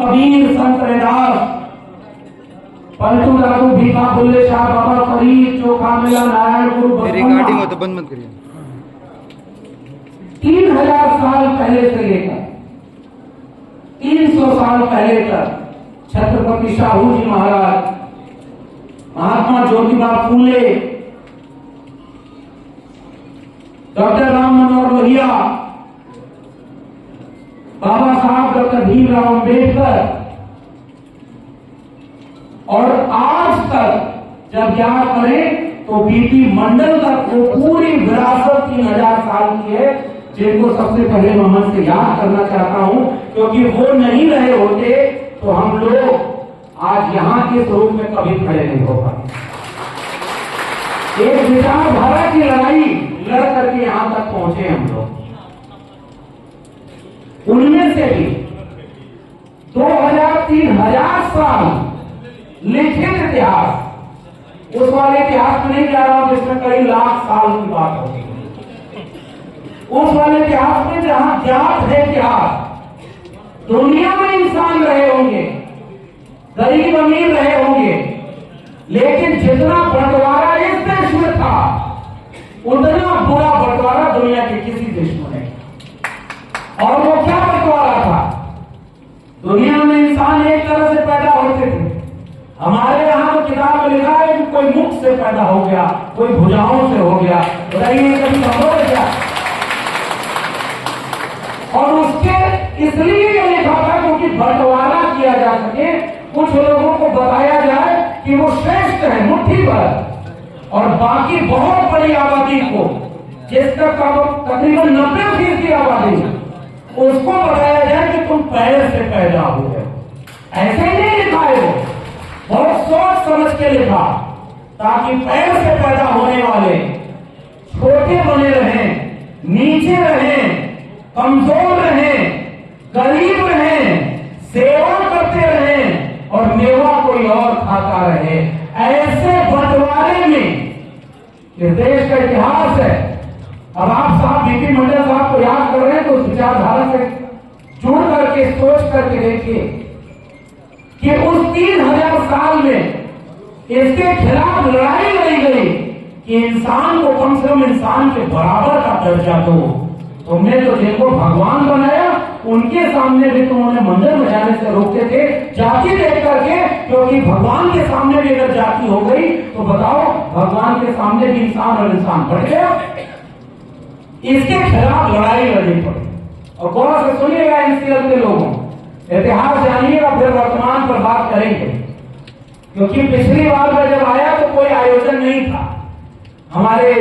कबीर संत रैदास पलटू दादू भीखा बुल्ले शाह बाबा फरीद चोखा मिला नारायण गुरु रिकॉर्डिंग हो तो बंद मत करिए। 3000 साल पहले से लेकर 300 साल पहले तक छत्रपति साहू जी महाराज, महात्मा ज्योतिबा फूले, डॉक्टर राम मनोहर लोहिया, बाबा साहब डॉक्टर भीमराव अम्बेडकर और आज तक जब याद करें तो बीपी मंडल तक वो पूरी विरासत 3000 साल की है, जिनको सबसे पहले मैं मन से याद करना चाहता हूं, क्योंकि वो नहीं रहे होते तो हम लोग आज यहां के स्वरूप में कभी खड़े नहीं हो पाते। एक विचारधारा की लड़ाई लड़ करके यहां तक पहुंचे हम लोग। उनमें से भी 2000-3000 साल लिखित इतिहास, उस वाले इतिहास में नहीं जा रहा हूं जिसमें कई लाख साल की बात होगी, उस वाले इतिहास में जहां ज्ञात है इतिहास, दुनिया में इंसान रहे होंगे, गरीब अमीर रहे होंगे, लेकिन जितना बंटवारा इस देश में था उतना बुरा बंटवारा दुनिया के किसी देश में नहीं। और वो क्या बंटवारा था? दुनिया में इंसान एक तरह से पैदा होते थे। हमारे यहां तो किताब में लिखा है कि कोई मुख से पैदा हो गया, कोई भुजाओं से हो गया, बताइए कभी संभव है क्या? और उसके इसलिए ये लिखा था क्योंकि बंटवारा किया जा सके, कुछ लोगों को बताया जाए कि वो श्रेष्ठ है मुट्ठी भर, और बाकी बहुत बड़ी आबादी को, जिसका तकरीबन 90% आबादी, उसको बताया जाए कि तुम पैर से पैदा हुए। ऐसे ही नहीं लिखा है, वो बहुत सोच समझ के लिखा, ताकि पैर से पैदा होने वाले छोटे बने रहें, नीचे रहें, कमजोर रहें, गरीब रहें, सेवा करते रहें और मेवा कोई और खाता रहे। ऐसे बंटवारे में इस देश का इतिहास है। अब आप साहब बीपी मंडल साहब को याद कर रहे हैं तो उस विचारधारा से जुड़ करके सोच करके देखिए कि उस 3000 साल में इसके खिलाफ लड़ाई लड़ी गई कि इंसान को कम से कम इंसान के बराबर का दर्जा दो। तुमने तो जिनको भगवान बनाया उनके सामने भी तुमने मंदिर में जाने से रोकते थे जाति देख करके, क्योंकि भगवान के सामने भी अगर जाति हो गई तो बताओ भगवान के सामने भी इंसान और इंसान बढ़ गया। इसके खिलाफ लड़ाई लड़नी पड़ी। और गौर से सुनिएगा एनसीएल के लोगों, इतिहास जानिएगा फिर वर्तमान पर बात करेंगे, क्योंकि पिछली बार में जब आया तो कोई आयोजन नहीं था। हमारे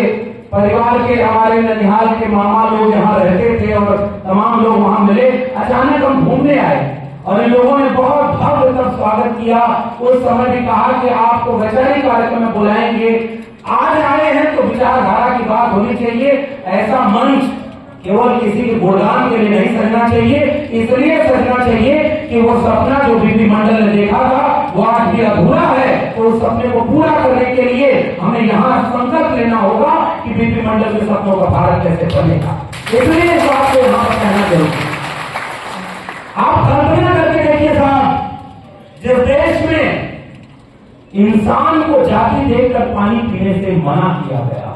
परिवार के, हमारे ननिहाल के मामा लोग यहाँ रहते थे और तमाम लोग वहां मिले। अचानक हम घूमने आए और इन लोगों ने बहुत भव्य तब स्वागत किया। उस समय भी कहा कि आपको वैचारिक कार्यक्रम में बुलाएंगे, आज आए हैं तो विचारधारा की बात होनी चाहिए। ऐसा मंच केवल किसी के गुणगान के लिए नहीं सजना चाहिए, इसलिए सजना चाहिए कि वो सपना जो बीपी मंडल ने देखा था वो आज भी अधूरा है, तो उस सपने को पूरा करने के लिए हमें यहाँ संकल्प लेना होगा कि बीपी मंडल के सपनों का भारत कैसे बनेगा। इसलिए इस बात को यहाँ पर कहना जरूरी। आप कल्पना करके देखिए साहब, जिस देश में इंसान को जाति देखकर पानी पीने से मना किया गया,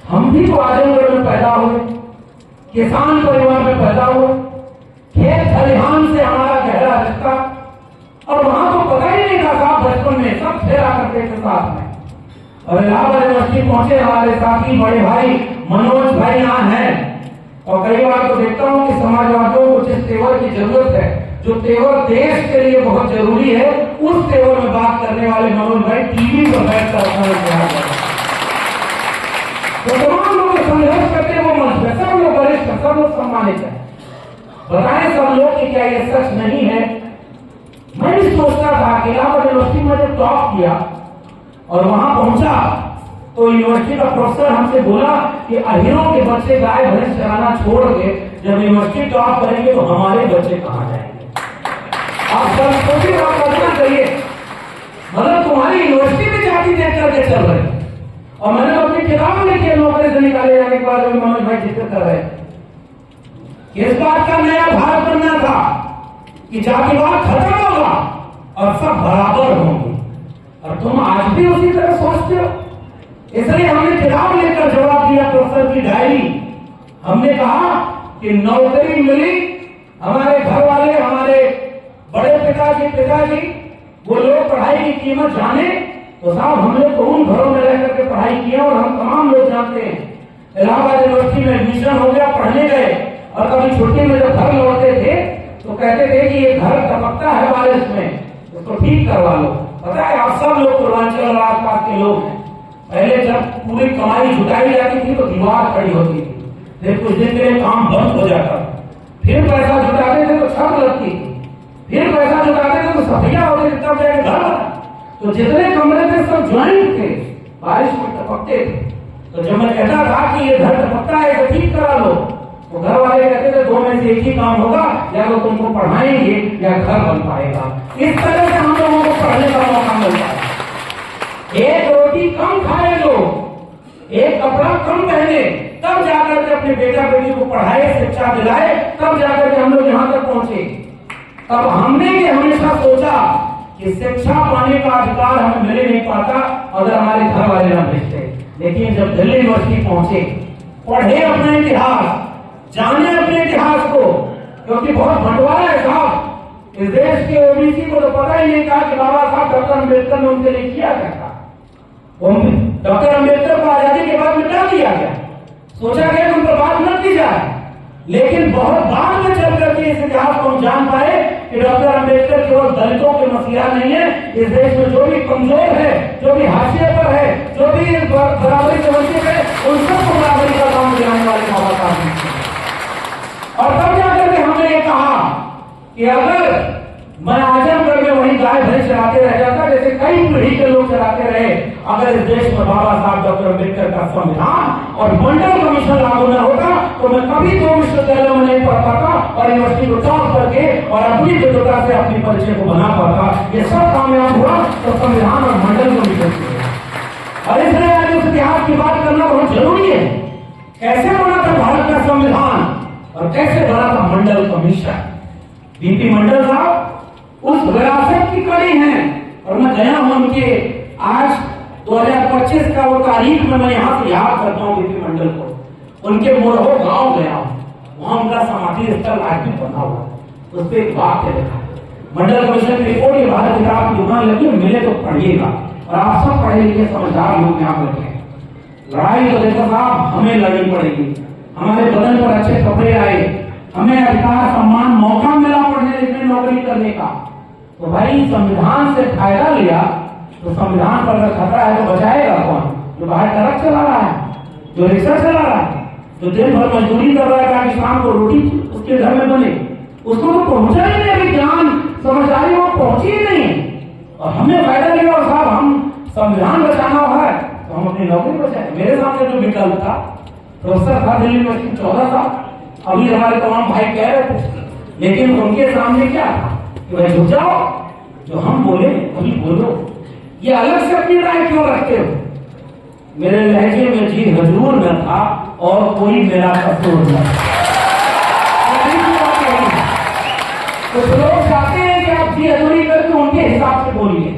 हम भी तो आजमगढ़ में पैदा हुए, किसान परिवार में पैदा हुए, खेत खलिहान से हमारा गहरा रिश्ता, और वहां तो पता ही नहीं था साहब, बचपन में सब फेरा करते थे साथ में। और इलाहाबाद यूनिवर्सिटी पहुंचे हमारे साथी बड़े भाई मनोज भाई यहाँ हैं, और कई बार तो देखता हूँ कि समाजवादियों को जिस तेवर की जरूरत है, जो तेवर देश के लिए बहुत जरूरी है, उस तेवर में बात करने वाले मनोज भाई टीवी पर बैठकर अपना इतिहास कर रहे हैं। तो तमाम लोग संघर्ष करते हैं वो मंच में, सब लोग वरिष्ठ, सब लोग सम्मानित है। बताएं सब लोग कि क्या ये सच नहीं है? मैं भी सोचता था कि इलाहाबाद यूनिवर्सिटी में जब टॉप किया और वहां पहुंचा तो यूनिवर्सिटी का प्रोफेसर हमसे बोला कि अहिरों के बच्चे गाय भैंस चराना छोड़ के जब यूनिवर्सिटी टॉप करेंगे तो हमारे बच्चे कहां जाएंगे? आप सब सोचिए, आप कल्पना करिए, मतलब तुम्हारी यूनिवर्सिटी में जाति देख करके चल रहे। और मैंने तो अपनी किताब लिखी है, नौकरी से निकाले जाने के बाद मनोज भाई जिक्र कर रहे, किस बात का नया भारत बनना था? कि जातिवाद खत्म होगा और सब बराबर होंगे, और तुम आज भी उसी तरह सोचते हो। इसलिए हमने किताब लेकर जवाब दिया प्रोफेसर की डायरी। हमने कहा कि नौकरी मिली, हमारे घर वाले, हमारे बड़े पिताजी वो लोग पढ़ाई की कीमत जाने, तो साहब हम लोग तो उन घरों में रह करके पढ़ाई की है, और हम तमाम लोग जानते हैं। इलाहाबाद यूनिवर्सिटी में एडमिशन हो गया, पढ़ने गए, और कभी छुट्टी में जब घर लौटते थे तो कहते थे कि ये घर टपकता है बारिश में, उसको ठीक करवा लो। पता है आप सब लोग पूर्वांचल और आसपास के लोग हैं, पहले जब पूरी कमाई जुटाई जाती थी तो दीवार खड़ी होती थी, फिर कुछ दिन के लिए काम बंद हो जाता, फिर पैसा जुटाते थे तो छत लगती थी, फिर पैसा जुटाते थे तो सफैया होते थे, तब जाके घर बना। तो जितने कमरे थे सब ज्वाइंट थे, बारिश में टपकते थे। तो जब मैं कहता था कि ये घर टपकता है तो ठीक करा लो, तो घर वाले कहते थे दो में से एक ही काम होगा, या तो तुमको पढ़ाएंगे या घर बन पाएगा। इस तरह से हम लोगों को पढ़ने का मौका मिलता है। एक रोटी कम खाए लोग, एक कपड़ा कम पहने, तब जाकर के अपने बेटा बेटी को पढ़ाए, शिक्षा दिलाए, तब जाकर के हम लोग यहाँ तक पहुंचे। तब हमने भी हमेशा सोचा कि शिक्षा पाने का अधिकार हमें मिल नहीं पाता अगर हमारे घर वाले ना भेजते। लेकिन जब दिल्ली यूनिवर्सिटी पहुंचे, पढ़े अपना इतिहास, जाने अपने इतिहास को, क्योंकि बहुत बंटवारा है साहब। इस देश के ओबीसी को तो पता ही नहीं था कि बाबा साहब डॉक्टर अम्बेडकर ने उनके लिए किया क्या था। डॉक्टर अम्बेडकर को आजादी के बाद मिटा दिया गया, सोचा गया कि उन पर बात न की जाए। लेकिन बहुत बाद में चल करके इस इतिहास को हम जान पाए कि डॉक्टर अम्बेडकर केवल दलितों के मसीहा नहीं है। इस देश में जो भी कमजोर है, जो भी हाशिए पर है, जो भी बराबरी से वंचित है, उन सबको बराबरी का काम दिलाने वाले बाबा साहब हैं। और तब जाकर के हमने ये कहा कि अगर मैं आजमगढ़ में वही गाय भैंस चलाते रह जाता जैसे कई पीढ़ी के लोग चलाते रहे, अगर इस देश में बाबा साहब डॉक्टर अम्बेडकर का संविधान और मंडल कमीशन लागू न होता तो मैं कभी दो विश्वविद्यालयों में नहीं पढ़ पाता और यूनिवर्सिटी को टॉप करके और अपनी विद्वता से अपनी परिचय को बना पाता। ये सब कामयाब हुआ तो संविधान और मंडल कमीशन से। और इसलिए आज उस इतिहास की बात करना बहुत जरूरी है। कैसे बना था भारत का संविधान और कैसे बना था मंडल कमीशन। बीपी मंडल साहब उस विरासत की कड़ी हैं, और मैं गया हूं उनके आज 2025 का वो तारीख में मैं यहाँ से याद करता हूँ बीपी मंडल को। उनके मोरहो गांव गया हूँ, वहां उनका समाधि स्थल आज भी बना हुआ, उस पर एक बात है लिखा मंडल कमीशन की रिपोर्ट। ये भारत किताब की दुकान लगी, मिले तो पढ़िएगा। और आप सब पढ़े लिखे समझदार लोग यहाँ बैठे। लड़ाई तो देखो साहब हमें लड़नी पड़ेगी, हमारे बदन पर अच्छे कपड़े आए, हमें अधिकार सम्मान मौका मिला पढ़ने लिखने नौकरी करने का, तो भाई संविधान से फायदा लिया तो संविधान पर अगर खतरा है तो बचाएगा कौन? जो बाहर ट्रक चला रहा है, जो रिक्शा चला रहा है, जो दिन भर मजदूरी कर रहा है ताकि शाम को रोटी उसके घर में बने, उसको तो पहुंचा ही नहीं। अभी ज्ञान समझदारी वो पहुंची ही नहीं, और हमें फायदा लिया। और साहब हम संविधान बचाना है तो हम अपनी नौकरी बचाए। मेरे सामने जो विकल्प था, प्रोफेसर था दिल्ली यूनिवर्सिटी 14 साल, अभी हमारे तमाम भाई कह रहे थे, लेकिन उनके सामने क्या था कि भाई झुक जाओ, जो हम बोले वही बोलो। ये अलग से अपनी राय क्यों रखते हो? मेरे लहजे में जी हजूर न था और कोई मेरा कसूर न था। कुछ लोग चाहते हैं कि आप जी हजूरी करके उनके हिसाब से बोलिए,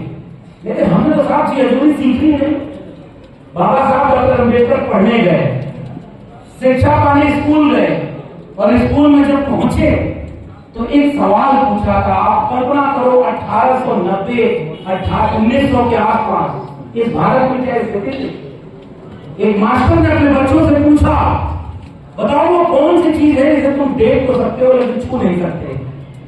लेकिन हमने तो साहब जी हजूरी सीखी नहीं। बाबा साहब डॉक्टर अम्बेडकर पढ़ने गए, शिक्षा पाने स्कूल गए, और स्कूल में जब पहुंचे तो एक सवाल पूछा था। आप कल्पना करो 1890 1900 के आसपास इस भारत में क्या स्थिति थी। एक मास्टर ने अपने बच्चों से पूछा, बताओ वो कौन सी चीज है जिसे तुम देख तो सकते हो लेकिन छू नहीं सकते।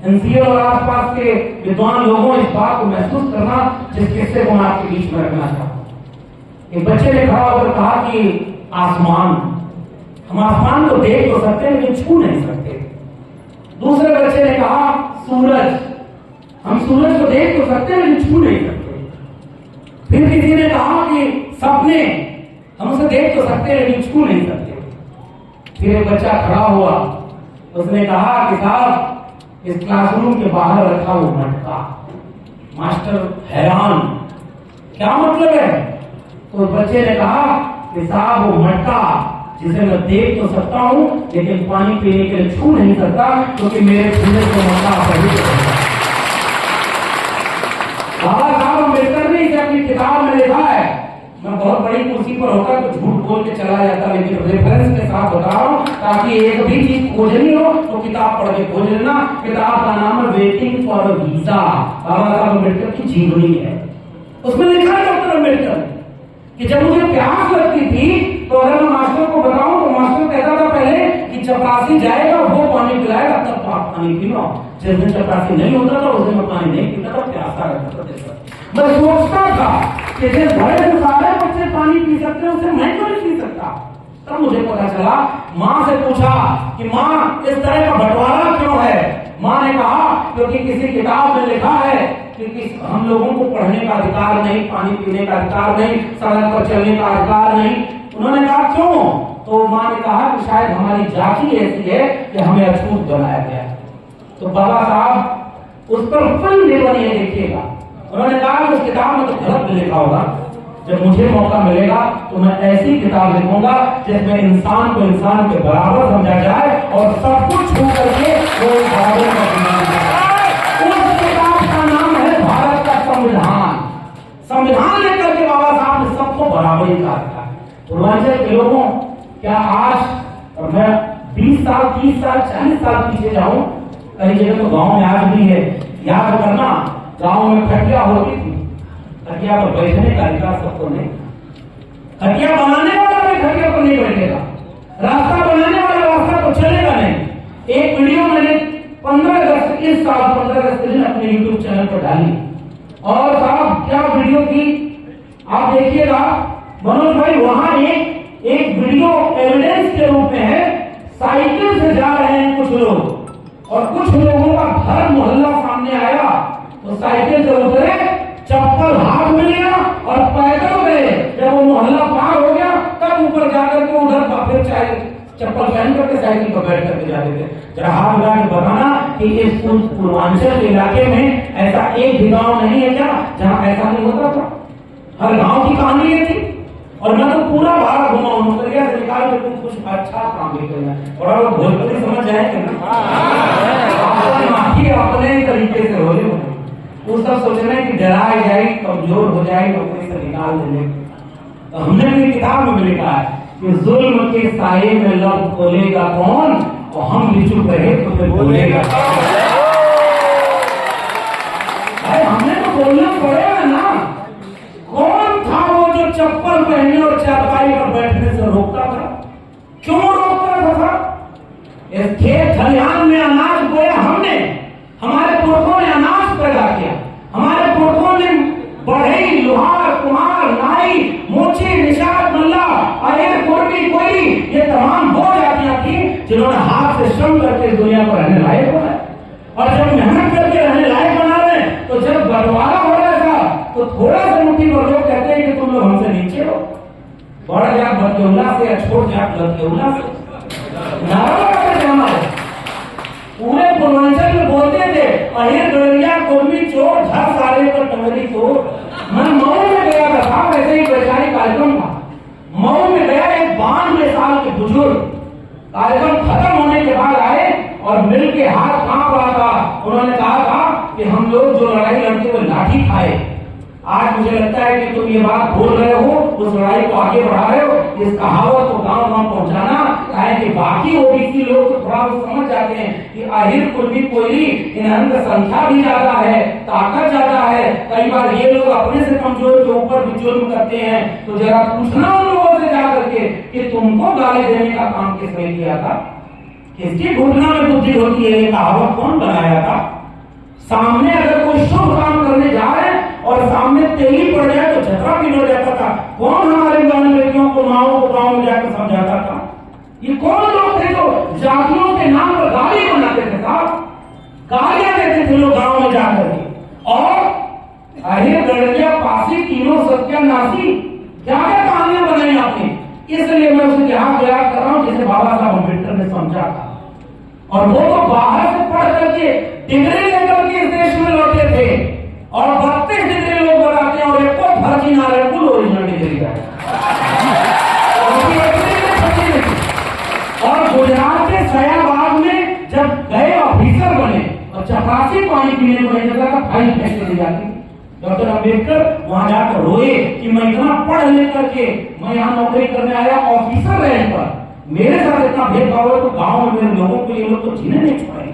एनसीए और आसपास के विद्वान लोगों इस बात को महसूस करना जिस किस्से को मैं आपके बीच में रखना चाहता हूं। एक बच्चे ने खड़ा होकर कहा कि आसमान, हम आसमान को देख तो सकते हैं लेकिन छू नहीं सकते। दूसरे बच्चे ने कहा सूरज, हम सूरज को देख तो सकते हैं लेकिन छू नहीं सकते। फिर किसी ने कहा कि सपने, हम उसे देख तो सकते हैं लेकिन छू नहीं सकते। फिर एक बच्चा खड़ा हुआ, उसने कहा कि साहब इस क्लासरूम के बाहर रखा वो मटका। मास्टर हैरान, क्या मतलब है? तो बच्चे ने कहा कि साहब वो मटका जिसे मैं देख तो सकता हूं लेकिन पानी पीने के लिए छू नहीं सकता, क्योंकि मेरे छूने को मौका पवित्र है। बाबा साहब अम्बेडकर ने इसे अपनी किताब में लिखा है। मैं बहुत बड़ी कुर्सी पर होकर तो झूठ बोल के चला जाता, लेकिन रेफरेंस के साथ बता रहा हूं ताकि एक भी चीज खोजनी हो तो किताब पढ़ के खोज लेना। किताब का नाम है वेटिंग फॉर वीजा, बाबा साहब अम्बेडकर की जीवनी है। उसमें लिखा है डॉक्टर अम्बेडकर कि जब मुझे प्यास लगती थी तो अगर मैं मास्टर को बताऊं तो मास्टर कहता था पहले कि चपरासी जाएगा वो पानी पिलाएगा तब आप पानी पीना। जिस दिन चपरासी नहीं होता था उस दिन मैं पानी नहीं पीता था, प्यासा रहता था। मैं सोचता था कि जिस बड़े से सारे बच्चे पानी पी सकते हैं उसे मैं क्यों नहीं पी सकता। तब मुझे पता चला, माँ से पूछा कि माँ इस तरह का बंटवारा क्यों है। माँ ने कहा क्योंकि किसी किताब में लिखा है कि हम लोगों को पढ़ने का अधिकार नहीं, पानी पीने का अधिकार नहीं, सड़क पर चलने का अधिकार नहीं। उन्होंने कहा क्यों? तो माँ ने कहा कि शायद हमारी जाति ऐसी है कि हमें अछूत बनाया गया। तो बाबा साहब उस पर फिल्म नहीं बनी है, देखिएगा। उन्होंने कहा कि उस किताब में तो गलत लिखा होगा, जब मुझे मौका मिलेगा तो मैं ऐसी किताब लिखूंगा जिसमें इंसान को इंसान के बराबर समझा जाए और सब कुछ छू करके वो बराबर का उस किताब का नाम है भारत का संविधान। संविधान लेकर के बाबा साहब ने सबको बराबरी का रखा। पूर्वांचल के लोगों, क्या आज और मैं 20 साल 30 साल 40 साल पीछे जाऊं, कई जगह तो गांव में आज भी है, याद करना गांव में खटिया होती थी, खटिया पर बैठने का अधिकार सबको नहीं। खटिया बनाने वाला भी खटिया पर नहीं बैठेगा, रास्ता बनाने वाला रास्ता पर चलेगा नहीं। एक वीडियो मैंने 15 अगस्त इस साल 15 अगस्त के दिन अपने YouTube चैनल पर डाली, और साहब क्या वीडियो थी आप देखिएगा मनोज भाई। वहां एक वीडियो एविडेंस के रूप में है, साइकिल से जा रहे हैं कुछ लोग और कुछ लोगों का घर मोहल्ला सामने आया तो साइकिल से उतरे, चप्पल हाथ में लिया और पैदल गए। जब वो मोहल्ला पार हो गया तब ऊपर जाकर के उधर फिर चाहे चप्पल पहन करके साइकिल पर बैठ करके जाते थे। जरा हाथ लगा के बताना कि इस पूर्वांचल इलाके में ऐसा एक भी गाँव नहीं है क्या जहाँ ऐसा नहीं होता था। हर गाँव की कहानी ये थी। और मैं तो पूरा भारत घुमा हूँ, निकाल के तुम कुछ अच्छा काम भी करना और आप भोजपुरी समझ जाएंगे ना, अपने तरीके से हो रहे वो सब सोच रहे हैं कि डराई जाएगी, कमजोर हो जाएगी, नौकरी से निकाल देंगे। तो हमने अपनी किताब में लिखा है कि जुल्म के साये में लब खोलेगा कौन, और हम भी चुप रहे तो फिर बोलेगा। हमने तो बोलना पड़ेगा ना। कौन था वो जो चप्पल पहनने और चारपाई पर बैठने से रोकता था? क्यों रोकता था? इस खेत खलिहान में अनाज बोया हमने, हमारे पुरखों ने अनाज पैदा किया, हमारे पुरखों ने बढ़ई, लोहार, कुम्हार, नाई, मोची, निषाद, मल्ला, अहिर, कुर्मी, कोई, ये तमाम वो जातियां थी जिन्होंने हाथ से श्रम करके दुनिया को रहने लायक बनाया। और जब मेहनत करके रहने लायक बना रहे तो जब बंटवारा हो रहा था तो थोड़ा सा मुट्ठी पर लोग कहते हैं कि तुम लोग हमसे नीचे हो, बड़ा जात बदकेउला से या छोट जात लदकेउला से पूरे पूर्वांचल में बोलते थे अहिर, गड़रिया, कुर्मी, चोर, झर सारे पर टंगरी चोर। मैं मऊ में गया था साहब, ऐसे ही वैचारिक कार्यक्रम था। मऊ में गया, एक 92 साल के बुजुर्ग कार्यक्रम खत्म होने के बाद आए और मिल के हाथ कांप रहा था। उन्होंने कहा था कि हम लोग जो लड़ाई लड़ते हुए लाठी खाए, आज मुझे लगता है कि तुम ये बात बोल रहे हो, उस लड़ाई को आगे बढ़ा रहे हो। इस कहावत को गांव गांव पहुंचाना है कि बाकी ओबीसी लोग तो थोड़ा वो समझ जाते हैं कि आहिर, कुर्मी, कोयली, इन्हें संख्या भी ज्यादा है, ताकत ज्यादा है। कई बार ये लोग अपने से कमजोर के ऊपर भी जुल्म करते हैं। तो जरा पूछना उन लोगों से जाकर के कि तुमको गाली देने का काम किसने किया था, किसकी घुटना में बुद्धि होती है, ये कहावत कौन बनाया था? सामने अगर कोई शुभ काम करने जा रहे हैं और सामने तेली पड़ जाए तो झटका भी हो जाता था। कौन हमारे गांव में लड़कियों को, माओ को गांव में जाकर समझाता था? ये कौन लोग थे जो जातियों के नाम पर गाली बनाते थे साहब, गालियां देते थे लोग गांव में जाकर के। और अहिर, गड़रिया, पासी, तीनों सत्यानाशी, क्या क्या कहानियां बनाई आपने। इसलिए मैं उसे इतिहास याद कर रहा हूं जिसे बाबा साहब अम्बेडकर ने समझा था। और वो तो बाहर से पढ़ करके डिग्री लेकर के इस देश में लौटे थे और 32 डिग्री लोग बताते हैं और एक फर्जी ना रहे, कुल ओरिजिनल डिग्री है। भाई फेंक के जाती। डॉक्टर अम्बेडकर वहां जाकर रोए कि मैं इतना पढ़ लिख करके मैं यहाँ नौकरी करने आया ऑफिसर रैंक पर, मेरे साथ इतना भेदभाव है तो गांव में मेरे लोगों को ये लोग तो जीने नहीं छोड़ेंगे।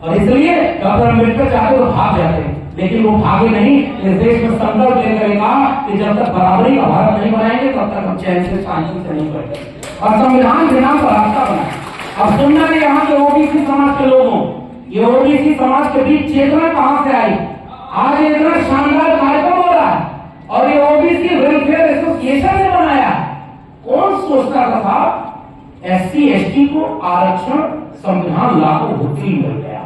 और इसलिए डॉक्टर अम्बेडकर चाहते तो भाग जाते, लेकिन वो भागे नहीं। इस देश में संकल्प लेकर कहा कि जब तक बराबरी का भारत नहीं बनाएंगे तब तक हम चैन से शांति से नहीं बैठे, और संविधान के नाम पर रास्ता बनाए। अब सुनना है यहाँ के ओबीसी समाज के लोगों, ये ओबीसी समाज के बीच चेतना कहां से आई? आज इतना शानदार कार्यक्रम हो रहा है और ये ओबीसी वेलफेयर एसोसिएशन ने बनाया। कौन सोचता था साहब एससी एसटी को आरक्षण संविधान लागू होते ही मिल गया।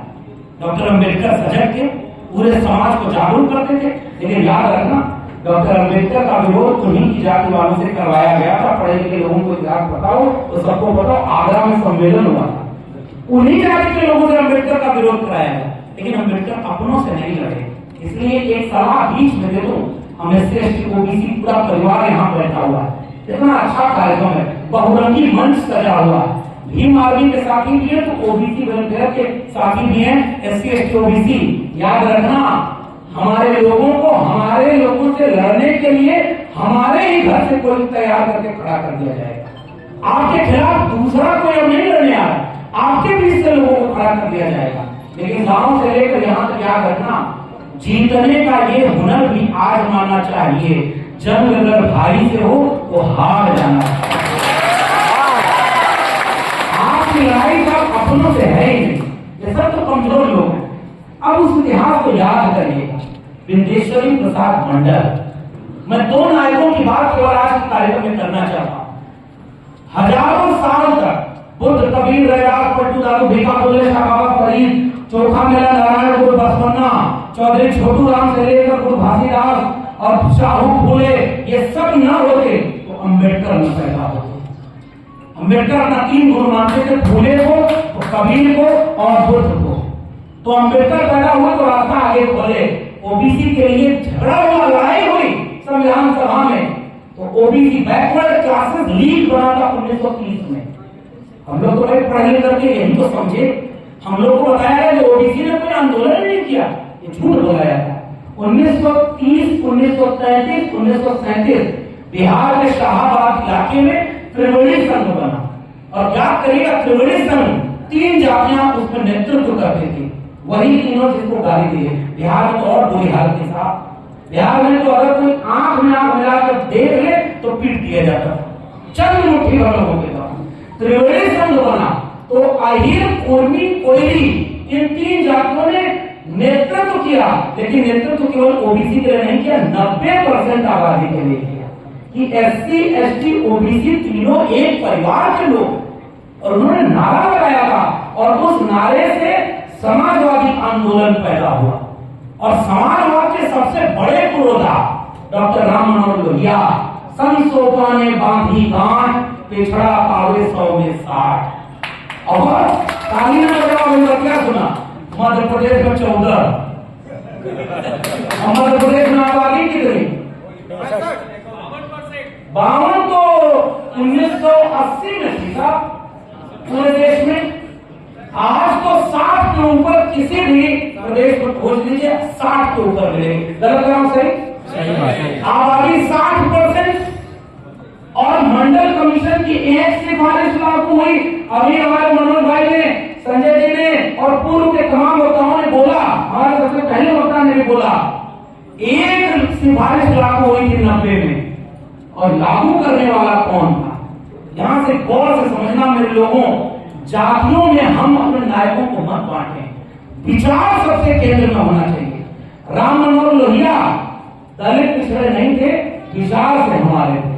डॉक्टर अम्बेडकर सजग थे, पूरे समाज को जागरूक करते थे, लेकिन याद रखना डॉक्टर अम्बेडकर का विरोध उन्हीं की जाति वालों से करवाया गया था। पढ़े लिखे लोगों को इतिहास बताओ तो सबको बताओ, आगरा में सम्मेलन हुआ था, उन्हीं जाति के लोगों से अम्बेडकर का विरोध कराया गया, लेकिन अम्बेडकर अपनों से नहीं लड़े। इसलिए एक सलाह बीच में दे दो, हम एससी एसटी ओबीसी पूरा परिवार यहाँ बैठा हुआ है, इतना अच्छा कार्यक्रम है, बहुरंगी मंच सजा हुआ है। भीम आर्मी के साथी भी है तो ओबीसी वेलफेयर के साथी भी हैं, एससी एसटी ओबीसी। याद रखना हमारे लोगों से लड़ने के लिए हमारे ही घर से कोई तैयार करके खड़ा कर दिया जाएगा। आपके खिलाफ दूसरा कोई अब नहीं लड़ने आ रहा, आपके बीच से लोगों को खड़ा कर दिया जाएगा। लेकिन गांव से लेकर यहाँ तक याद रखना, जीतने का ये हुनर भी आज मानना चाहिए। जंग अगर भाई से हो तो हार जाना चाहिए। आपकी लड़ाई सब अपनों से है ही नहीं, ये सब तो कमजोर लोग हैं। अब उस इतिहास को याद करिएगा। विंदेश्वरी प्रसाद मंडल, मैं दो नायकों की बात केवल आज के कार्यक्रम में करना चाहता हूं। हजारों साल तक बुद्ध, कबीर, रैदास, पट्टू दादू, भीखा बोले, शाह बाबा फरीद, चोखा मेला, नारायण गुरु, बसपन्ना, चौधरी छोटू राम से लेकर गुरु घासीदास और शाहू फूले, ये सब न होते तो अम्बेडकर न पैदा होते। अम्बेडकर अपना 3 गुरु मानते थे, फूले को, कबीर को और बुद्ध को। तो अम्बेडकर पैदा हुए तो रास्ता आगे खोले। ओबीसी के लिए झगड़ा हुआ, लड़ाई हुई संविधान सभा में, तो ओबीसी बैकवर्ड क्लासेस लीग बना था 1930 में। हम लोग तो भाई पढ़ने करके यही तो समझे, हम लोग को बताया गया कि ओबीसी ने कोई आंदोलन नहीं किया, ये झूठ बोला जाता है। 1930, 1933, 1937 बिहार के शाहाबाद इलाके में त्रिवेणी संघ बना, और याद करिएगा त्रिवेणी संघ 3 जातियां उसमें नेतृत्व करती थी, वही तीनों जिसको गाली दिए। बिहार में तो और बुरी हालत थी साहब, बिहार में तो अगर कोई आंख में आंख मिलाकर देख ले तो पीट दिया जाता था, चंद मुट्ठी भर लोगों के द्वारा। त्रिवेणी संघ बना तो अहिर, कुर्मी, कोयली इन 3 जातियों ने नेतृत्व किया, लेकिन नेतृत्व केवल ओबीसी के लिए नहीं किया, 90% आबादी के लिए किया कि एससी एसटी ओबीसी तीनों एक परिवार के लोग। और उन्होंने नारा लगाया था और उस नारे से समाजवादी आंदोलन पैदा हुआ। और समाजवाद के सबसे बड़े पुरोधा डॉक्टर राम मनोहर लोहिया, संसोपा ने बांधी गांठ, पिछड़ा पावे 100 में 60। और तालियां बजाओ, क्या सुना? मध्य प्रदेश में 14, मध्य प्रदेश में आबादी कितनी? 52 तो 1980 में थी साहब पूरे देश में। आज तो 60 के ऊपर किसी भी प्रदेश को खोज लीजिए, 60 के ऊपर मिलेगी। गलत काम सही? आबादी 60%। और मंडल कमीशन की एक सिफारिश लागू हुई। अभी हमारे मनोज भाई ने, संजय जी ने और पूर्व के तमाम वक्ताओं ने बोला, हमारे सबसे पहले वक्ता ने भी बोला, एक सिफारिश लागू हुई थी 90 में, और लागू करने वाला कौन था? यहां से गौर से समझना मेरे लोगों, जातियों में हम अपने नायकों को मत बांटें, विचार सबसे केंद्र में होना चाहिए। राम मनोहर लोहिया दलित पिछड़े नहीं थे, विचार से हमारे थे।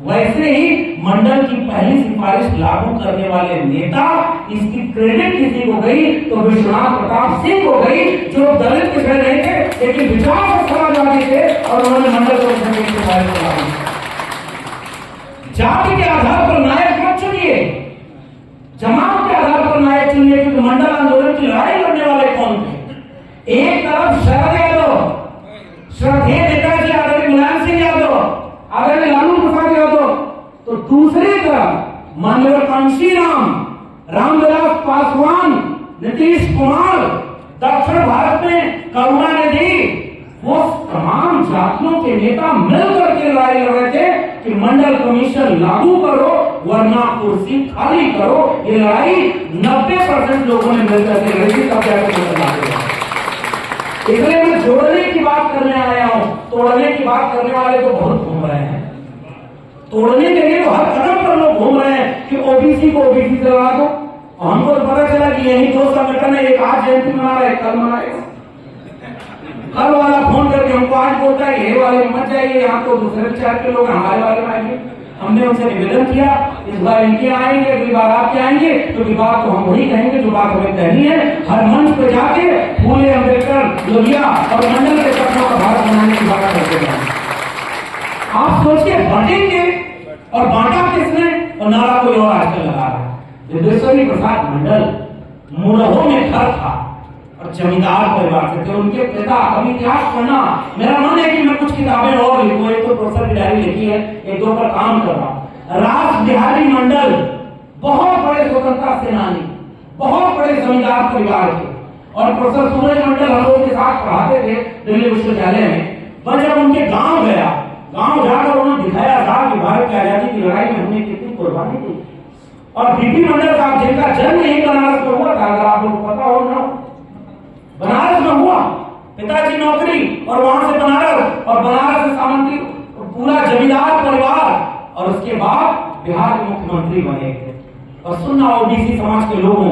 वैसे ही मंडल की पहली सिफारिश लागू करने वाले नेता, इसकी क्रेडिट किसी को गई तो विश्वनाथ प्रताप सिंह को गई, जो दलित पिछड़े नहीं थे लेकिन विचार से समाजवादी थे, और उन्होंने मंडल कमीशन की सिफारिश लागू। जाति के आधार पर नायक मत चुनिए, जमात के आधार पर नायक चुनिए, क्योंकि मंडल आंदोलन की लड़ाई लड़ने वाले कौन थे? एक तरफ शरद यादव, श्रद्धेय नेताजी आदरणीय मुलायम सिंह यादव, आदरणीय लालू प्रसाद यादव, तो दूसरी तरफ माननीय कांशी रामविलास पासवान, नीतीश कुमार, दक्षिण भारत में करुणा तमाम जातियों के नेता मिलकर के लड़ाई लड़ रहे थे कि मंडल कमीशन लागू करो वरना कुर्सी खाली करो। ये लड़ाई 90% लोगों ने मिलकर के लड़ी थी, तब जाकर इसलिए मैं जोड़ने की बात करने आया हूं। तोड़ने की बात करने वाले तो बहुत घूम रहे हैं, तोड़ने के लिए तो हर कदम पर लोग घूम रहे हैं कि ओबीसी को ओबीसी से लगा दो। हमको तो पता चला कि यही दो संगठन है, एक आज जयंती मना रहे, कल मनाएगा। कल वाला फोन करके हमको आज बोलता है ये वाले मत जाइए, यहाँ तो दूसरे शहर के लोग हमारे वाले में आएंगे। हमने उनसे निवेदन किया इस बार इनके आएंगे, अगली बार आपके आएंगे, क्योंकि बात तो हम वही कहेंगे जो बात हमें कहनी है। हर मंच पे जाके फूले, अम्बेडकर, लोहिया और मंडल के सपनों का भारत बनाने की बात करते हैं। आप सोचिए बांटेंगे, और बांटा किसने? और नारा कोई और आजकल लगा रहा है। विद्वेश्वरी प्रसाद मंडल मुरहों में घर था और जमींदार परिवार से थे। उनके पिता, अभी इतिहास पढ़ना, मेरा मन है कि मैं कुछ किताबें और लिखूं। एक तो प्रोफेसर की डायरी लिखी है, एक दो पर काम कर रहा हूं। रास बिहारी मंडल बहुत बड़े स्वतंत्रता सेनानी, बहुत बड़े जमींदार परिवार के, और प्रोफेसर सूरज मंडल हम लोगों के साथ पढ़ाते थे दिल्ली विश्वविद्यालय में। पर जब उनके गांव गया, गांव जाकर उन्होंने दिखाया था कि भारत की आजादी की लड़ाई में हमने कितनी कुर्बानी दी। और बीपी मंडल साहब जिनका जन्म यही बनारस में हुआ था, अगर आप लोगों को पता हो ना, बनारस में हुआ, पिताजी नौकरी और वहां से बनारस, और बनारस से सामंती पूरा जमींदार परिवार, और उसके बाद बिहार के मुख्यमंत्री बने थे। और सुनना ओबीसी समाज के लोगों,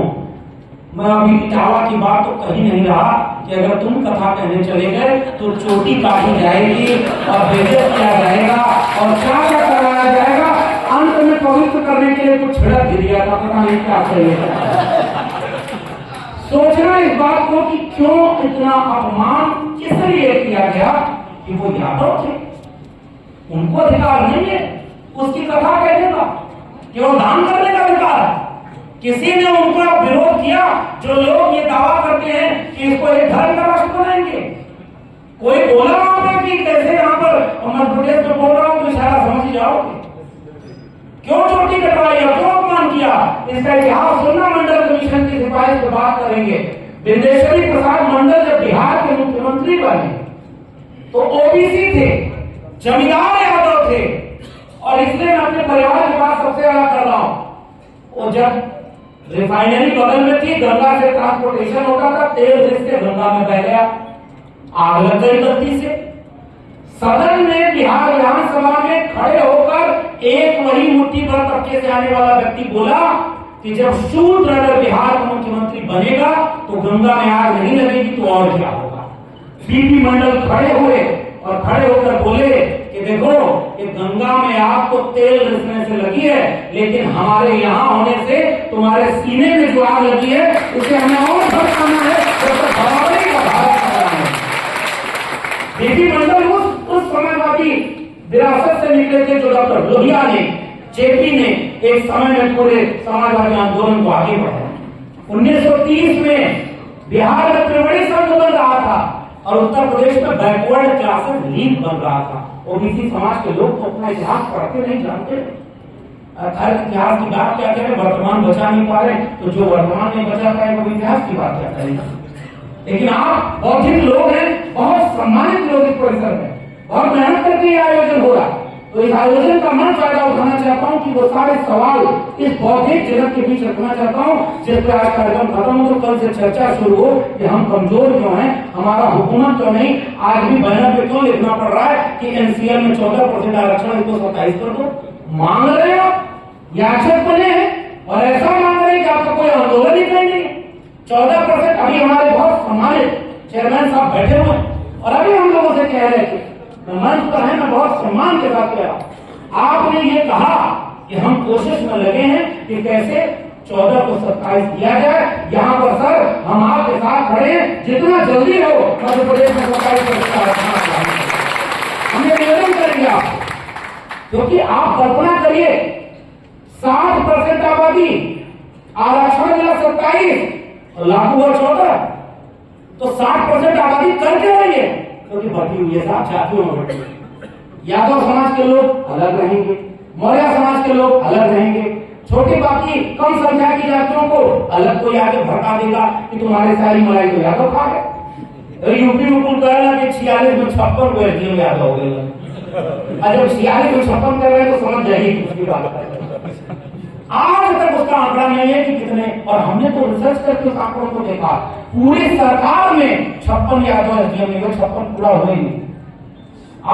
मैं अभी इटावा की बात तो कही नहीं रहा कि अगर तुम कथा कहने चले गए तो चोटी काटी जाएगी और बेइज्जत किया जाएगा और क्या क्या कराया जाएगा। अंत में पवित्र करने के लिए कुछ छिड़क गिर गया था, पता नहीं क्या चाहिए। सोचना इस बात को कि क्यों इतना अपमान किस लिए किया गया कि वो यादव थे, उनको अधिकार नहीं है उसकी कथा कहने का, केवल दान करने का अधिकार। किसी ने उनका विरोध किया? जो लोग ये दावा करते हैं कि इसको एक धर्म का राष्ट्र बनाएंगे, कोई बोला वहां पर कि कैसे यहाँ पर मध्य प्रदेश में बोल रहा हूं तो इशारा समझ जाओगे। क्यों चोटी कटवाई और क्यों अपमान किया? इसका इतिहास सुनना। मंडल कमीशन की सिफारिश पर बात करेंगे। विद्वेश्वरी प्रसाद मंडल जब बिहार के मुख्यमंत्री बने तो ओबीसी थे, जमींदार यादव थे, और इसलिए मैं अपने परिवार के पास सबसे ज्यादा कर रहा हूं। वो जब रिफाइनरी बगल में थी, गंगा से ट्रांसपोर्टेशन होता था, तेल जिससे गंगा में बह गया, आग लग गई गलती से। सदन में बिहार विधानसभा में खड़े होकर एक वही मुट्ठी भर तबके से आने वाला व्यक्ति बोला कि जब शूद्र अगर बिहार का मुख्यमंत्री बनेगा तो गंगा में आग नहीं लगेगी तो और क्या होगा। बीपी मंडल खड़े हुए और खड़े होकर बोले कि देखो ये गंगा में आग तो तेल रिसने से लगी है, लेकिन हमारे यहाँ होने से तुम्हारे सीने में जो आग लगी है उसे हमें और भड़काना है, बराबरी का भारत करना है। बीपी मंडल उस समाजवादी विरासत से निकले थे जो डॉक्टर लोहिया ने, जेपी ने एक समय में पूरे समाजवादी आंदोलन को आगे बढ़ाया। 1930 में बिहार में त्रिवेणी संघ बन रहा था और उत्तर प्रदेश में बैकवर्ड क्लासेस लीग बन रहा था। ओबीसी समाज के लोग तो अपना इतिहास पढ़ते नहीं जानते। इतिहास की बात क्या करें, वर्तमान बचा नहीं पा रहे, तो जो वर्तमान नहीं बचा पाए वो इतिहास की बात क्या करेगा। लेकिन आप बौद्धिक लोग हैं, बहुत सम्मानित लोग इस परिसर में, बहुत मेहनत करके ये आयोजन हो रहा। तो इस आयोजन का मैं फायदा उठाना चाहता हूं कि वो सारे सवाल इस बौद्धिक जगत के बीच रखना चाहता हूं, जिस पर आज कार्यक्रम खत्म हो तो कल से चर्चा शुरू हो कि हम कमजोर क्यों हैं, हमारा हुकूमत क्यों नहीं। आज भी बैनर पे क्यों लिखना पड़ रहा है कि एनसीएल में 14% आरक्षण, इसको 27 कर दो। मांग रहे हैं आप, याचक बने हैं और ऐसा मांग रहे हैं कि आपका कोई आंदोलन ही नहीं। 14% अभी हमारे बहुत सम्मानित चेयरमैन साहब बैठे हुए और अभी हम लोगों से कह रहे थे, मंच पर है, मैं बहुत सम्मान के साथ कह रहा हूं, आपने ये कहा कि हम कोशिश में लगे हैं कि कैसे 14 को 27 दिया जाए। यहाँ पर सर हम आपके साथ खड़े हैं, जितना जल्दी हो मध्य प्रदेश में 27% हमने निवेदन करेंगे आप, क्योंकि आप कल्पना करिए 60% आबादी, आरक्षण मिला 27 और लागू हुआ 14, तो 60% आबादी करके रही है क्योंकि बढ़ी हुई है, साथ जातियों में बढ़ी है। यादव समाज के लोग अलग रहेंगे, मौर्य समाज के लोग अलग रहेंगे, छोटी बाकी कम संख्या की जातियों को अलग कोई आगे भड़का देगा कि तुम्हारे सारी मलाई तो यादव खा गए। यूपी में कुल कहना कि 46 में 56 को एसडीएम याद हो गए। जब 46 में 56 कर रहे हैं तो समझ जाइए किसकी बात कर रहे हैं। आज तक उसका आंकड़ा नहीं है कि कितने, और हमने तो रिसर्च करके उस आंकड़ों को देखा, पूरी सरकार में 56 यादव एसडीएम में 56 पूरा हुए नहीं।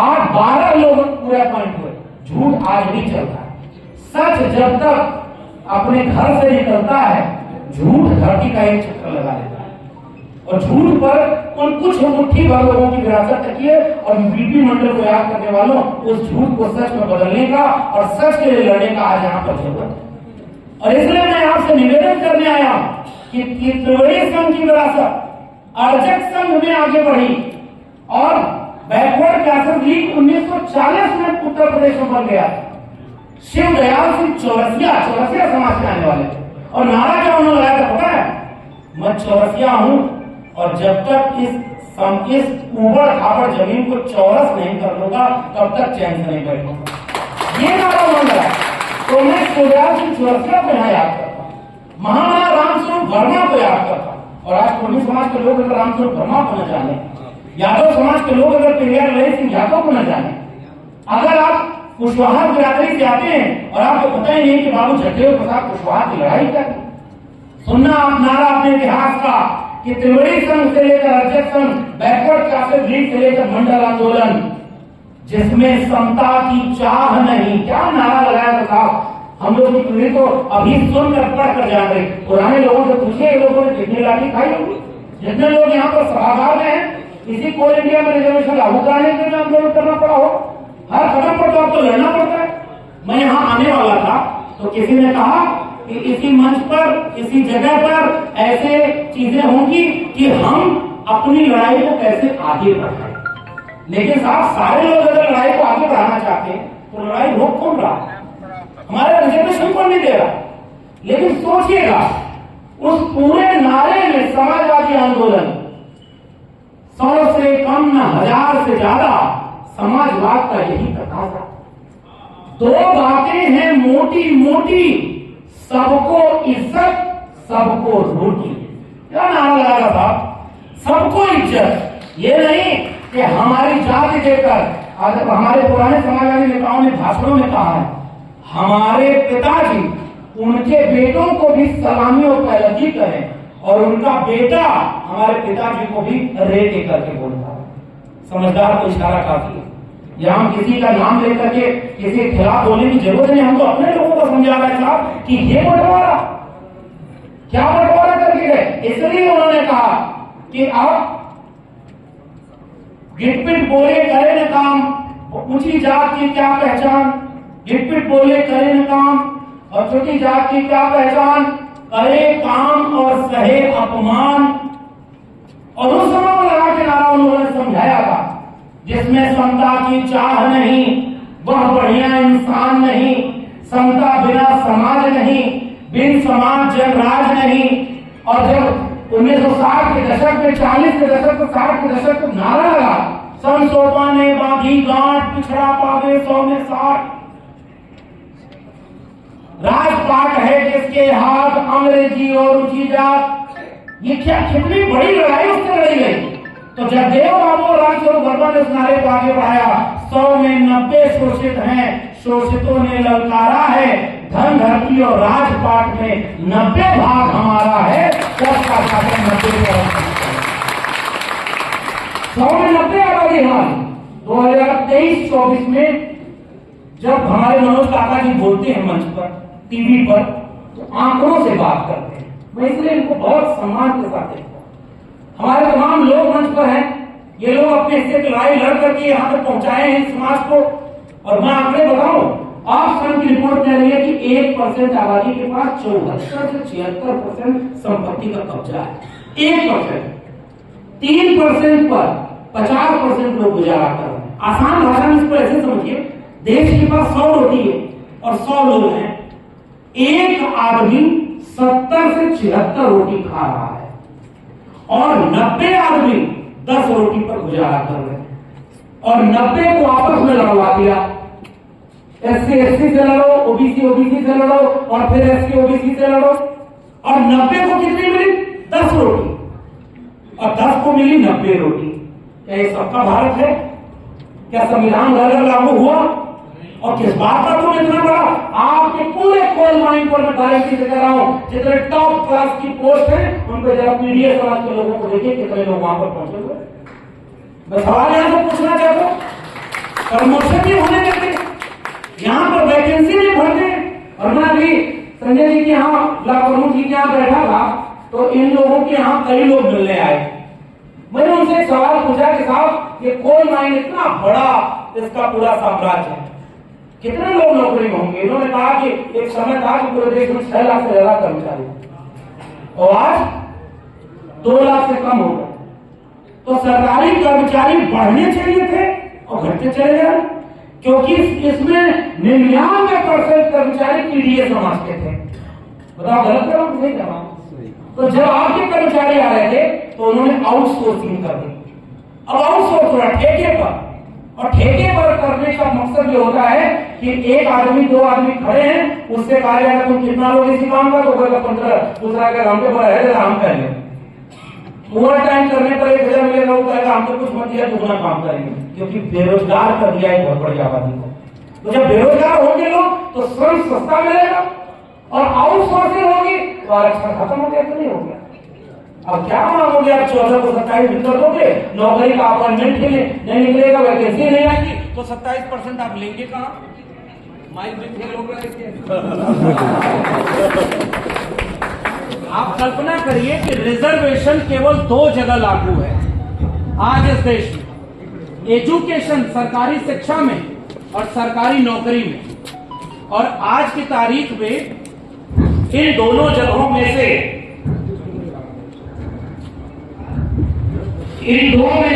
आज 12 लोग पूरे अपॉइंट हुए। झूठ आज भी चलता है। सच जब तक अपने घर से निकलता है, झूठ धरती का एक चक्कर लगा देता है। और झूठ पर उन कुछ मुट्ठी भर लोगों की विरासत रखी है। और बीपी मंडल को याद करने वालों, उस झूठ को सच में बदलने का और सच के लिए लड़ने का आज यहाँ पर जरूरत है। और इसलिए मैं आपसे निवेदन करने आया कि त्रिवेणी संघ की विरासत अर्जक संघ में आगे बढ़ी और बैकवर्ड क्लासेस लीग 1940 में उत्तर प्रदेश में बन गया। शिव दयाल सिंह चौरसिया समाज के आने वाले थे। और नारा क्या उन्होंने लगाया था पता है? मैं चौरसिया हूं और जब तक इस उबड़ खाबड़ जमीन को चौरस नहीं कर लूंगा तब तक चैन से नहीं बैठूंगा। ये नारा उन्होंने लगाया। तो मैं शिवदयाल सिंह चौरसिया को यहाँ याद करता हूँ, महामना रामस्वरूप वर्मा को याद करता हूँ। और आज कुर्मी समाज के लोग अगर रामस्वरूप वर्मा को न जाने, यादव समाज के लोग अगर पेरियार ललित सिंह यादव को न जाने, अगर आप कुशवाहा बिरादरी से आते हैं और आपको पता ही नहीं कि बाबू जगदेव प्रसाद कुशवाहा की लड़ाई क्या थी, सुनना आप नारा अपने इतिहास का कि त्रिवेणी संघ से लेकर अर्जक संघ, बैकवर्ड क्लासेस लीग से लेकर मंडल आंदोलन, जिसमें समता की चाह नहीं। क्या नारा लगाया था साहब? हम लोग की पीढ़ी तो अभी सुनकर पढ़कर जान रही। पुराने लोगों से पूछिए, लोगों ने कितनी लाठी खाई होगी। जितने लोग यहाँ पर सभागार में हैं, इसी कोल इंडिया में रिजर्वेशन लागू कराने के लिए आंदोलन करना पड़ा हो। हर कदम पर तो आपको लड़ना पड़ता है। मैं यहाँ आने वाला था तो किसी ने कहा कि इसी मंच पर, इसी जगह पर ऐसे चीजें होंगी कि हम अपनी लड़ाई को कैसे आगे बढ़ाएं। लेकिन साहब, सारे लोग अगर लड़ाई को आगे बढ़ाना चाहते हैं तो लड़ाई रोक कौन रहा? हमारा रिजर्वेशन कौन नहीं दे रहा? लेकिन सोचिएगा, उस पूरे नारे में समाजवादी आंदोलन 100 से कम न 1000 से ज्यादा समाजवाद का यही तकाजा। 2 बातें हैं मोटी मोटी, सबको इज्जत, सबको रोटी। क्या नारा लगा था? सबको इज्जत। ये नहीं कि हमारी जाति देकर, हमारे पुराने समाजवादी नेताओं ने भाषणों में कहा है, हमारे पिताजी उनके बेटों को भी सलामी और पहलगी करें और उनका बेटा हमारे पिताजी को भी रेटे करके बोलता है। समझदार को इशारा काफी है। यहाँ हम किसी का नाम लेकर के किसी के खिलाफ बोलने की जरूरत नहीं। हम तो अपने लोगों को समझा रहे साहब कि ये बंटवारा क्या बंटवारा करके गए। इसलिए उन्होंने कहा कि आप गिटपिट बोले करे न काम, ऊंची जात की क्या पहचान। गिटपिट बोले करे न काम और छोटी जात की क्या पहचान, करे काम और सहे अपमान। और उस समय लगा के नारा उन्होंने समझाया था, जिसमें समता की चाह नहीं वह बढ़िया इंसान नहीं, समता बिना समाज नहीं, बिन समाज जनराज नहीं। और जब 1960 के दशक में, 40 के दशक में, 60 के दशक में नारा लगा, संसोपा ने बांधी गांठ, पिछड़ा पावे 100 में 60। राजपाट है जिसके हाथ, अंग्रेजी और ऊंची जात। ये क्या कितनी बड़ी लड़ाई उससे लड़ी गई। तो जगदेव बाबू और रामस्वरूप वर्मा ने उस नारे को आगे बढ़ाया, 100 में 90 शोषित हैं, शोषितों ने ललकारा है, धन धरती और राजपाट में 90 भाग हमारा है। 100 में 90 आबादी हमारी। 2023-24 में जब हमारे मनोज काका जी बोलते हैं मंच पर, टीवी पर, तो आंकड़ों से बात करते हैं। मैं इसलिए इनको बहुत सम्मान के साथ देखता हूं। हमारे तमाम लोग मंच पर हैं, ये लोग अपने हिस्से की लड़ाई लड़ करके यहाँ तक पहुंचाए हैं समाज को। और मैं आंकड़े बताऊं, आप संघ की रिपोर्ट कह रही है कि 1% आबादी के पास 74 से 76% संपत्ति का कब्जा है। 1%, 3% पर 50% लोग गुजारा कर रहे हैं। आसान भाषा में इसको ऐसे समझिए, देश के पास 100 रोटी है और 100 लोग हैं, एक आदमी 70 से 76 रोटी खा रहा है और 90 आदमी 10 रोटी पर गुजारा कर रहे हैं। और 90 को आपस में लड़वा दिया, SC SC से लड़ो, OBC OBC से लड़ो और फिर SC OBC से लड़ो। और 90 को कितनी मिली? 10 रोटी। और 10 को मिली 90 रोटी। क्या ये सबका भारत है? क्या संविधान घर घर लागू हुआ? और किस बात का तुम इतना बड़ा? आपके पूरे कोल माइन पर मैं गारंटी से कह रहा हूं, जितने टॉप क्लास की पोस्ट है उनको जरा पीडीएस समाज के लोगों को देखिए कितने लोग वहां पर पहुंचे हुए। मैं सवाल यहां से पूछना चाहता हूं, प्रमोशन भी होने देते, यहाँ पर वैकेंसी भी भरते। और मैं अभी संजय जी के यहाँ ब्लॉक प्रमुख जी के यहाँ बैठा था तो इन लोगों के यहाँ कई लोग मिलने आए। मैंने उनसे एक सवाल पूछा कि साहब ये कोल माइन इतना बड़ा, इसका पूरा साम्राज्य है, कितने लोग नौकरी में होंगे? इन्होंने कहा कि एक समय था कि पूरे देश में 6 लाख से ज्यादा कर्मचारी और आज 2 लाख से कम हो गए। तो सरकारी कर्मचारी बढ़ने चाहिए थे और घटते चले गए, क्योंकि इसमें 99% कर्मचारी पीडीएस समाज के थे। बताओ गलत करो नहीं करो? तो जब आपके कर्मचारी आ रहे थे तो उन्होंने आउटसोर्सिंग कर दी। अब आउटसोर्स हो रहा ठेके पर, और ठेके पर करने का मकसद ये होता है कि एक आदमी 2 आदमी खड़े हैं, उससे कहा जाएगा तुम कितना लोग इसी काम का, तो 15, दूसरा का काम पे है हम कर लें। ओवर टाइम करने पर 1000 मिलेगा, वो कहेगा हम तो कुछ मत दिया, दुगना काम करेंगे, क्योंकि बेरोजगार कर दिया है बहुत बड़ी आबादी को। तो जब बेरोजगार होंगे लोग तो श्रम सस्ता मिलेगा और आउटसोर्सिंग होगी तो आरक्षण खत्म हो गया कि नहीं हो गया? अब क्या मांगोगे आप? 14 को 27 दिन कर दोगे, नौकरी का अपॉइंटमेंट के लिए नहीं निकलेगा, वैकेंसी नहीं आएगी, तो 27% आप लेंगे कहाँ? माइक भी फेल हो गया। आप कल्पना करिए कि रिजर्वेशन केवल 2 जगह लागू है आज इस देश में, एजुकेशन सरकारी शिक्षा में और सरकारी नौकरी में। और आज की तारीख में इन दोनों जगहों में से इन दो में